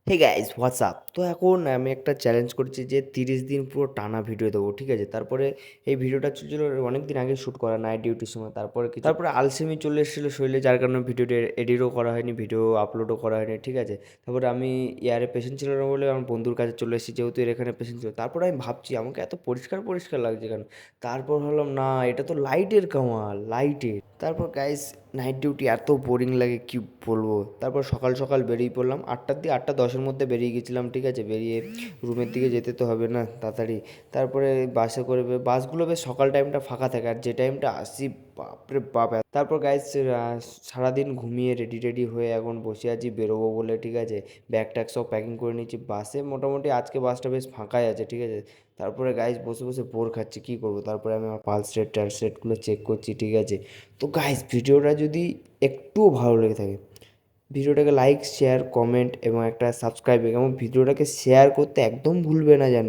Hey guys WhatsApp. তো এখন আমি একটা চ্যালেঞ্জ করছি যে 30 দিন পুরো টানা ভিডিও দেবো, ঠিক আছে? তারপরে এই ভিডিওটা ছিল অনেক দিন আগে শ্যুট করা, নাইট ডিউটির সময়। তারপরে আলসেমি চলে এসেছিলো শরীরে, যার কারণে ভিডিওটা এডিটও করা হয়নি, ভিডিও আপলোডও করা হয়নি, ঠিক আছে? তারপরে আমি এয়ারে পেশেন্ট ছিল না বলে আমার বন্ধুর কাছে চলে এসেছি, যেহেতু এর এখানে পেশেন্ট ছিল। তারপরে আমি ভাবছি আমাকে এত পরিষ্কার পরিষ্কার লাগছে কেন? তারপর হলাম না, এটা তো লাইটের কামাল, লাইটের। তারপর গাইস, নাইট ডিউটি এত বোরিং লাগে কি বলবো। তারপর সকাল সকাল বেরিয়ে পড়লাম 8টার দিকে, 8টা 10-এর মধ্যে বেরিয়ে গেছিলাম, ঠিক আছে? বেরিয়ে রুমের দিকে যেতে তো হবে না তাড়াতাড়ি। তারপরে বাসে করে বাসগুলো বেশ সকাল টাইমটা ফাঁকা থাকে, আর যে টাইমটা আসি বাপরে বাপ তারপর গাইস সারাদিন ঘুমিয়ে রেডি টেডি হয়ে এখন বসে আছি বেরোবো বলে, ঠিক আছে? ব্যাগ ট্যাগ সব প্যাকিং করে নিচ্ছি। বাসে মোটামুটি আজকে বাসটা বেশ ফাঁকাই আছে, ঠিক আছে? তারপরে গাইস বসে বসে বোর খাচ্ছি, কী করবো? তারপরে আমি আমার পালস রেট টালস রেটগুলো চেক করছি, ঠিক আছে? তো গাইস, ভিডিওটা যদি একটুও ভালো লেগে থাকে, ভিডিওটাকে লাইক শেয়ার কমেন্ট এবং একটা সাবস্ক্রাইব, এবং ভিডিওটাকে শেয়ার করতে একদম ভুলবে না যেন।